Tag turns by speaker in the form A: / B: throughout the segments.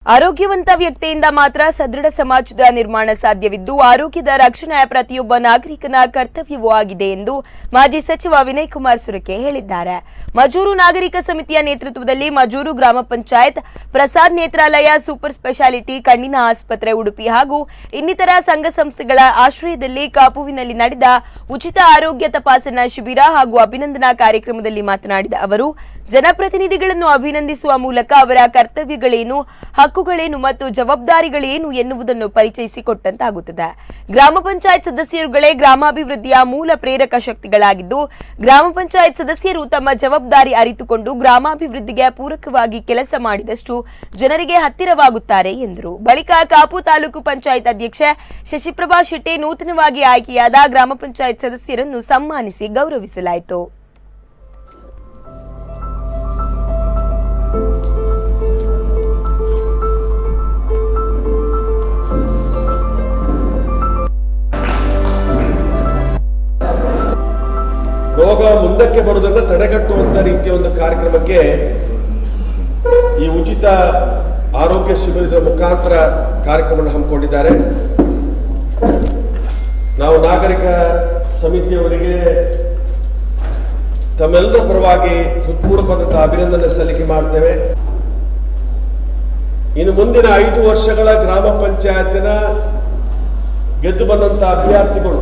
A: ಆರೋಗ್ಯವಂತ ವ್ಯಕ್ತಿಯಿಂದ ಮಾತ್ರ ಸದೃಢ ಸಮಾಜದ ನಿರ್ಮಾಣ ಸಾಧ್ಯವಿದ್ದು ಆರೋಗ್ಯದ ರಕ್ಷಣೆ ಪ್ರತಿಯೊಬ್ಬ ನಾಗರಿಕನ ಕರ್ತವ್ಯವೂ ಆಗಿದೆ ಎಂದು ಮಾಜಿ ಸಚಿವ ವಿನಯ್ ಕುಮಾರ್ ಸುರಕೆ ಹೇಳಿದ್ದಾರೆ. ಮಜೂರು ನಾಗರಿಕ ಸಮಿತಿಯ ನೇತೃತ್ವದಲ್ಲಿ ಮಜೂರು ಗ್ರಾಮ ಪಂಚಾಯತ್, ಪ್ರಸಾದ್ ನೇತ್ರಾಲಯ, ಸೂಪರ್ ಸ್ಪೆಷಾಲಿಟಿ ಕಣ್ಣಿನ ಆಸ್ಪತ್ರೆ ಉಡುಪಿ ಹಾಗೂ ಇನ್ನಿತರ ಸಂಘ ಸಂಸ್ಥೆಗಳ ಆಶ್ರಯದಲ್ಲಿ ಕಾಪುವಿನಲ್ಲಿ ನಡೆದ ಉಚಿತ ಆರೋಗ್ಯ ತಪಾಸಣಾ ಶಿಬಿರ ಹಾಗೂ ಅಭಿನಂದನಾ ಕಾರ್ಯಕ್ರಮದಲ್ಲಿ ಮಾತನಾಡಿದ ಅವರು, ಜನಪ್ರತಿನಿಧಿಗಳನ್ನು ಅಭಿನಂದಿಸುವ ಮೂಲಕ ಅವರ ಕರ್ತವ್ಯಗಳೇನು, ಹಕ್ಕುಗಳೇನು ಮತ್ತು ಜವಾಬ್ದಾರಿಗಳೇನು ಎನ್ನುವುದನ್ನು ಪರಿಚಯಿಸಿಕೊಟ್ಟಂತಾಗುತ್ತದೆ. ಗ್ರಾಮ ಪಂಚಾಯತ್ ಸದಸ್ಯರುಗಳೇ ಗ್ರಾಮಾಭಿವೃದ್ಧಿಯ ಮೂಲ ಪ್ರೇರಕ ಶಕ್ತಿಗಳಾಗಿದ್ದು, ಗ್ರಾಮ ಪಂಚಾಯತ್ ಸದಸ್ಯರು ತಮ್ಮ ಜವಾಬ್ದಾರಿ ಅರಿತುಕೊಂಡು ಗ್ರಾಮಾಭಿವೃದ್ಧಿಗೆ ಪೂರಕವಾಗಿ ಕೆಲಸ ಮಾಡಿದಷ್ಟು ಜನರಿಗೆ ಹತ್ತಿರವಾಗುತ್ತಾರೆ ಎಂದರು. ಬಳಿಕ ಕಾಪು ತಾಲೂಕು ಪಂಚಾಯತ್ ಅಧ್ಯಕ್ಷೆ ಶಶಿಪ್ರಭಾ ಶೆಟ್ಟಿ ನೂತನವಾಗಿ ಆಯ್ಕೆಯಾದ ಗ್ರಾಮ ಪಂಚಾಯತ್ ಸದಸ್ಯರನ್ನು ಸನ್ಮಾನಿಸಿ ಗೌರವಿಸಲಾಯಿತು.
B: ರೋಗ ಮುಂದಕ್ಕೆ ಬರುವುದನ್ನು ತಡೆಗಟ್ಟುವಂತ ರೀತಿಯ ಒಂದು ಕಾರ್ಯಕ್ರಮಕ್ಕೆ ಈ ಉಚಿತ ಆರೋಗ್ಯ ಶಿಬಿರದ ಮುಖಾಂತರ ಕಾರ್ಯಕ್ರಮವನ್ನು ಹಮ್ಮಿಕೊಂಡಿದ್ದಾರೆ. ನಾವು ನಾಗರಿಕ ಸಮಿತಿಯವರಿಗೆ ತಮ್ಮೆಲ್ಲರ ಪರವಾಗಿ ಹೃತ್ಪೂರ್ವಕವಾದಂತಹ ಅಭಿನಂದನೆ ಸಲ್ಲಿಕೆ ಮಾಡ್ತೇವೆ. ಇನ್ನು ಮುಂದಿನ 5 ವರ್ಷಗಳ ಗ್ರಾಮ ಪಂಚಾಯತಿನ ಗೆದ್ದು ಬಂದಂತಹ ಅಭ್ಯರ್ಥಿಗಳು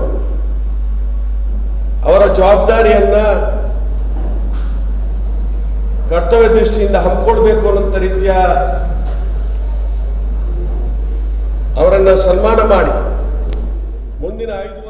B: ಅವರ ಜವಾಬ್ದಾರಿಯನ್ನ ಕರ್ತವ್ಯ ದೃಷ್ಟಿಯಿಂದ ಹಮ್ಮಿಕೊಳ್ಬೇಕು ಅನ್ನೋ ರೀತಿಯ ಅವರನ್ನ ಸನ್ಮಾನ ಮಾಡಿ ಮುಂದಿನ 5